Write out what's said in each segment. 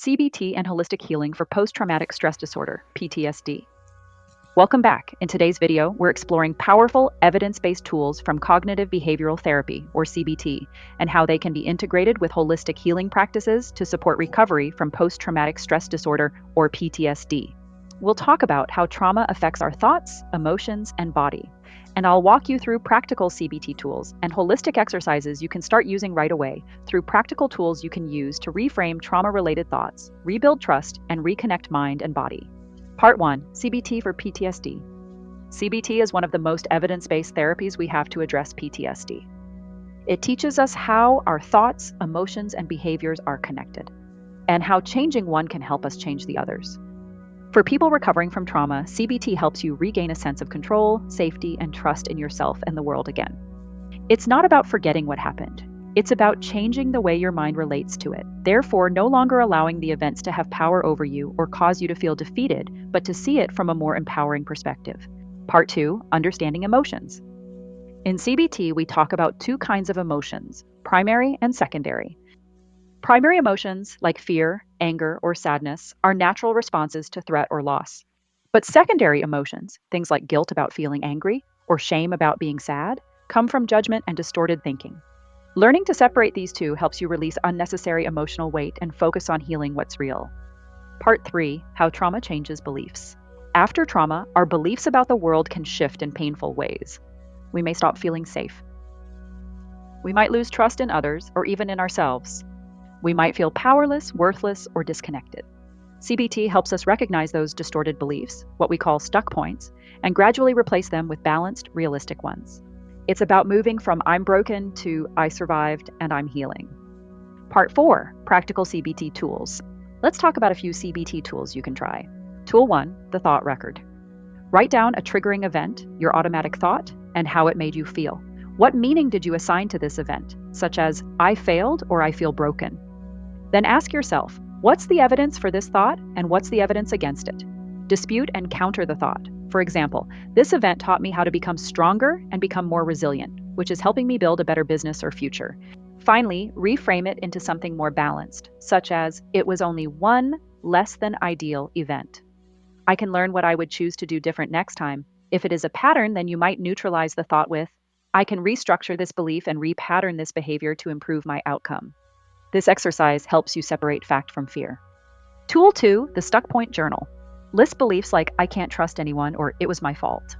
CBT and holistic healing for post-traumatic stress disorder, PTSD. Welcome back. In today's video, we're exploring powerful evidence-based tools from cognitive behavioral therapy, or CBT, and how they can be integrated with holistic healing practices to support recovery from post-traumatic stress disorder, or PTSD. We'll talk about how trauma affects our thoughts, emotions, and body. And I'll walk you through practical CBT tools and holistic exercises you can start using right away through practical tools you can use to reframe trauma-related thoughts, rebuild trust, and reconnect mind and body. Part 1. CBT for PTSD. CBT is one of the most evidence-based therapies we have to address PTSD. It teaches us how our thoughts, emotions, and behaviors are connected, and how changing one can help us change the others. For people recovering from trauma, CBT helps you regain a sense of control, safety, and trust in yourself and the world again. It's not about forgetting what happened. It's about changing the way your mind relates to it, therefore no longer allowing the events to have power over you or cause you to feel defeated, but to see it from a more empowering perspective. Part 2. Understanding emotions. In CBT, we talk about two kinds of emotions, primary and secondary. Primary emotions, like fear, anger, or sadness, are natural responses to threat or loss. But secondary emotions, things like guilt about feeling angry or shame about being sad, come from judgment and distorted thinking. Learning to separate these two helps you release unnecessary emotional weight and focus on healing what's real. Part 3. How trauma changes beliefs. After trauma, our beliefs about the world can shift in painful ways. We may stop feeling safe. We might lose trust in others or even in ourselves. We might feel powerless, worthless, or disconnected. CBT helps us recognize those distorted beliefs, what we call stuck points, and gradually replace them with balanced, realistic ones. It's about moving from I'm broken to I survived and I'm healing. Part 4. Practical CBT tools. Let's talk about a few CBT tools you can try. Tool 1. The thought record. Write down a triggering event, your automatic thought, and how it made you feel. What meaning did you assign to this event, such as I failed or I feel broken? Then ask yourself, what's the evidence for this thought and what's the evidence against it? Dispute and counter the thought. For example, this event taught me how to become stronger and become more resilient, which is helping me build a better business or future. Finally, reframe it into something more balanced, such as it was only one less than ideal event. I can learn what I would choose to do different next time. If it is a pattern, then you might neutralize the thought with, I can restructure this belief and repattern this behavior to improve my outcome. This exercise helps you separate fact from fear. Tool 2, the stuck point journal. List beliefs like I can't trust anyone or it was my fault.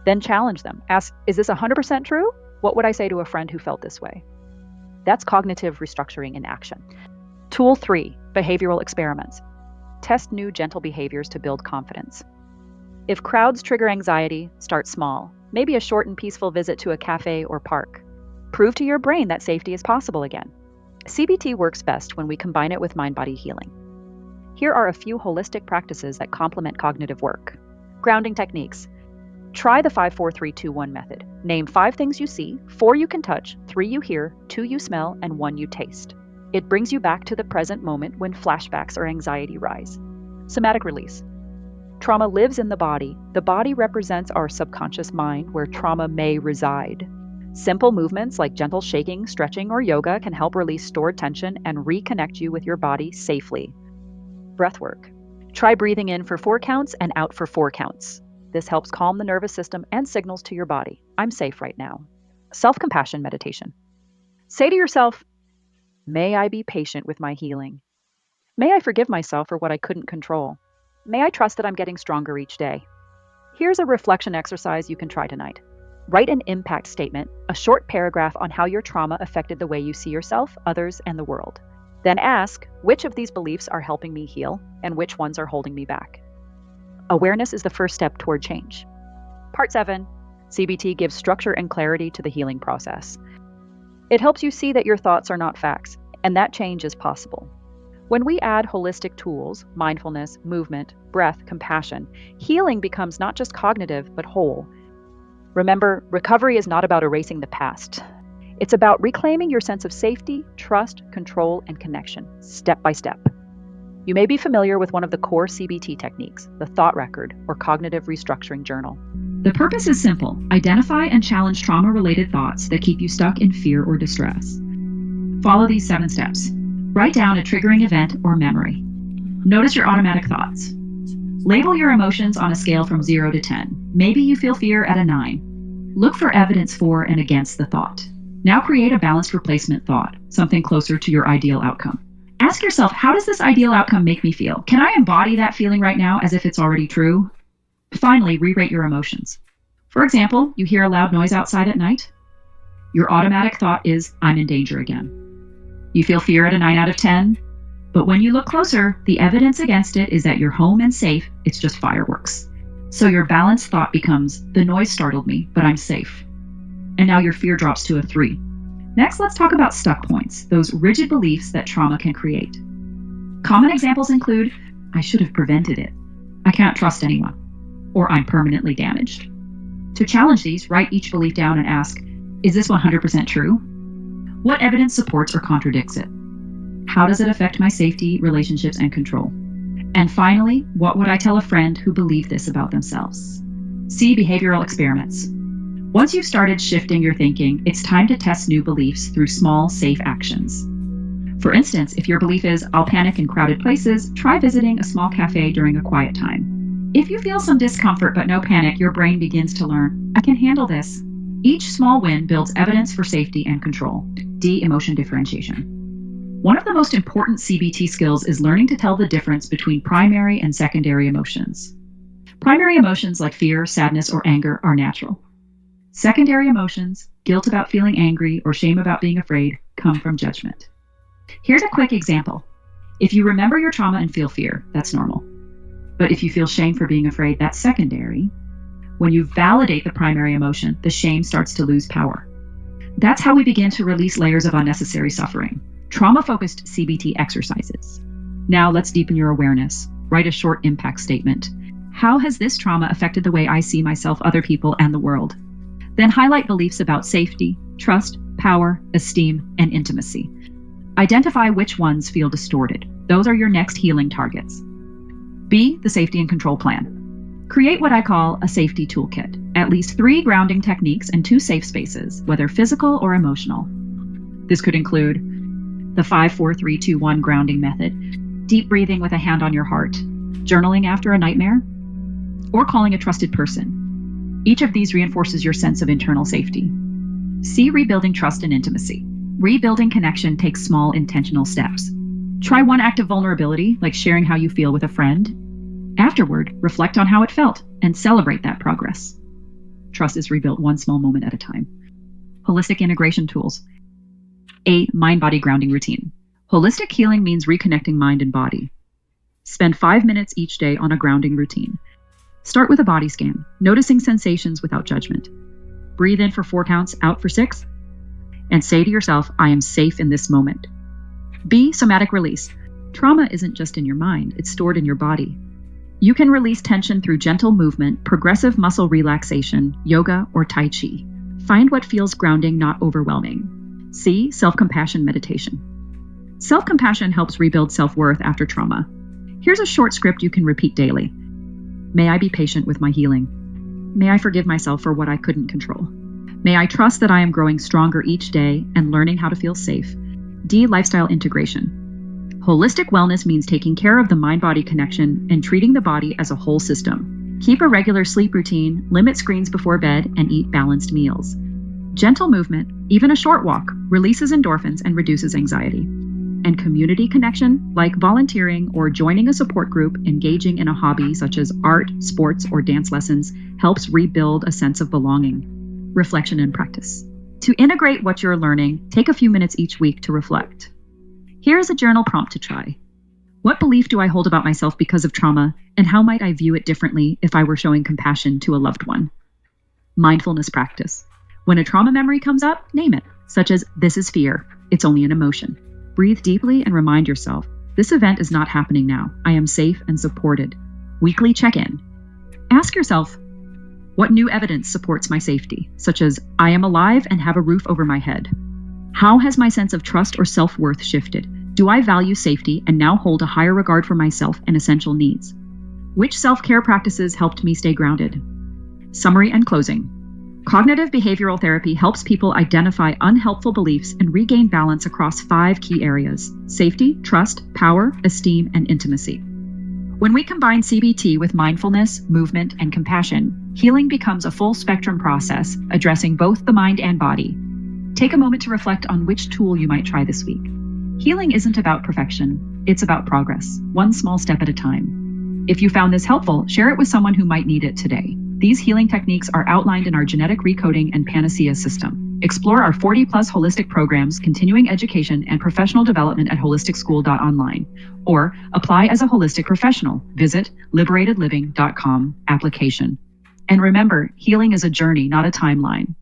Then challenge them. Ask, is this 100% true? What would I say to a friend who felt this way? That's cognitive restructuring in action. Tool 3, behavioral experiments. Test new gentle behaviors to build confidence. If crowds trigger anxiety, start small. Maybe a short and peaceful visit to a cafe or park. Prove to your brain that safety is possible again. CBT works best when we combine it with mind-body healing. Here are a few holistic practices that complement cognitive work. Grounding techniques. Try the 5-4-3-2-1 method. Name 5 things you see, 4 you can touch, 3 you hear, 2 you smell, and 1 you taste. It brings you back to the present moment when flashbacks or anxiety rise. Somatic release. Trauma lives in the body. The body represents our subconscious mind where trauma may reside. Simple movements like gentle shaking, stretching, or yoga can help release stored tension and reconnect you with your body safely. Breath work. Try breathing in for 4 counts and out for 4 counts. This helps calm the nervous system and signals to your body, I'm safe right now. Self-compassion meditation. Say to yourself, may I be patient with my healing? May I forgive myself for what I couldn't control? May I trust that I'm getting stronger each day? Here's a reflection exercise you can try tonight. Write an impact statement, a short paragraph on how your trauma affected the way you see yourself, others, and the world. Then ask, which of these beliefs are helping me heal and which ones are holding me back? Awareness is the first step toward change. Part 7. CBT gives structure and clarity to the healing process. It helps you see that your thoughts are not facts, and that change is possible. When we add holistic tools, mindfulness, movement, breath, compassion, healing becomes not just cognitive, but whole. Remember, recovery is not about erasing the past. It's about reclaiming your sense of safety, trust, control, and connection, step by step. You may be familiar with one of the core CBT techniques, the thought record or cognitive restructuring journal. The purpose is simple. Identify and challenge trauma-related thoughts that keep you stuck in fear or distress. Follow these 7 steps. Write down a triggering event or memory. Notice your automatic thoughts. Label your emotions on a scale from 0 to 10. Maybe you feel fear at a 9. Look for evidence for and against the thought. Now create a balanced replacement thought, something closer to your ideal outcome. Ask yourself, how does this ideal outcome make me feel? Can I embody that feeling right now as if it's already true? Finally, re-rate your emotions. For example, you hear a loud noise outside at night. Your automatic thought is, I'm in danger again. You feel fear at a 9 out of 10, but when you look closer, the evidence against it is that you're home and safe, it's just fireworks. So your balanced thought becomes, the noise startled me, but I'm safe. And now your fear drops to a 3. Next, let's talk about stuck points, those rigid beliefs that trauma can create. Common examples include, I should have prevented it, I can't trust anyone, or I'm permanently damaged. To challenge these, write each belief down and ask, is this 100% true? What evidence supports or contradicts it? How does it affect my safety, relationships, and control? And finally, what would I tell a friend who believed this about themselves? See behavioral experiments. Once you've started shifting your thinking, it's time to test new beliefs through small, safe actions. For instance, if your belief is, I'll panic in crowded places, try visiting a small cafe during a quiet time. If you feel some discomfort but no panic, your brain begins to learn, I can handle this. Each small win builds evidence for safety and control. D. Emotion differentiation. One of the most important CBT skills is learning to tell the difference between primary and secondary emotions. Primary emotions like fear, sadness, or anger are natural. Secondary emotions, guilt about feeling angry or shame about being afraid, come from judgment. Here's a quick example. If you remember your trauma and feel fear, that's normal. But if you feel shame for being afraid, that's secondary. When you validate the primary emotion, the shame starts to lose power. That's how we begin to release layers of unnecessary suffering. Trauma-focused CBT exercises. Now let's deepen your awareness. Write a short impact statement. How has this trauma affected the way I see myself, other people, and the world? Then highlight beliefs about safety, trust, power, esteem, and intimacy. Identify which ones feel distorted. Those are your next healing targets. B. The safety and control plan. Create what I call a safety toolkit. At least 3 grounding techniques and 2 safe spaces, whether physical or emotional. This could include the 5-4-3-2-1 grounding method, deep breathing with a hand on your heart, journaling after a nightmare, or calling a trusted person. Each of these reinforces your sense of internal safety. C. Rebuilding trust and intimacy. Rebuilding connection takes small, intentional steps. Try one act of vulnerability, like sharing how you feel with a friend. Afterward, reflect on how it felt and celebrate that progress. Trust is rebuilt one small moment at a time. Holistic integration tools. A. Mind-body grounding routine. Holistic healing means reconnecting mind and body. Spend 5 minutes each day on a grounding routine. Start with a body scan, noticing sensations without judgment. Breathe in for 4 counts, out for 6, and say to yourself, I am safe in this moment. B. Somatic release. Trauma isn't just in your mind, it's stored in your body. You can release tension through gentle movement, progressive muscle relaxation, yoga, or Tai Chi. Find what feels grounding, not overwhelming. C. Self-compassion meditation. Self-compassion helps rebuild self-worth after trauma. Here's a short script you can repeat daily. May I be patient with my healing. May I forgive myself for what I couldn't control. May I trust that I am growing stronger each day and learning how to feel safe. D. Lifestyle integration. Holistic wellness means taking care of the mind-body connection and treating the body as a whole system. Keep a regular sleep routine, limit screens before bed, and eat balanced meals. Gentle movement, even a short walk, releases endorphins and reduces anxiety. And community connection, like volunteering or joining a support group, engaging in a hobby such as art, sports, or dance lessons, helps rebuild a sense of belonging. Reflection and practice. To integrate what you're learning, take a few minutes each week to reflect. Here's a journal prompt to try. What belief do I hold about myself because of trauma, and how might I view it differently if I were showing compassion to a loved one? Mindfulness practice. When a trauma memory comes up, name it, such as, this is fear, it's only an emotion. Breathe deeply and remind yourself, this event is not happening now. I am safe and supported. Weekly check-in. Ask yourself, what new evidence supports my safety, such as, I am alive and have a roof over my head? How has my sense of trust or self-worth shifted? Do I value safety and now hold a higher regard for myself and essential needs? Which self-care practices helped me stay grounded? Summary and closing. Cognitive behavioral therapy helps people identify unhelpful beliefs and regain balance across 5 key areas: safety, trust, power, esteem, and intimacy. When we combine CBT with mindfulness, movement, and compassion, healing becomes a full spectrum process, addressing both the mind and body. Take a moment to reflect on which tool you might try this week. Healing isn't about perfection, it's about progress, one small step at a time. If you found this helpful, share it with someone who might need it today. These healing techniques are outlined in our genetic recoding and P.A.N.A.C.E.A system. Explore our 40-plus holistic programs, continuing education, and professional development at HolisticSchool.Online. Or apply as a holistic professional. Visit liberatedliving.com application. And remember, healing is a journey, not a timeline.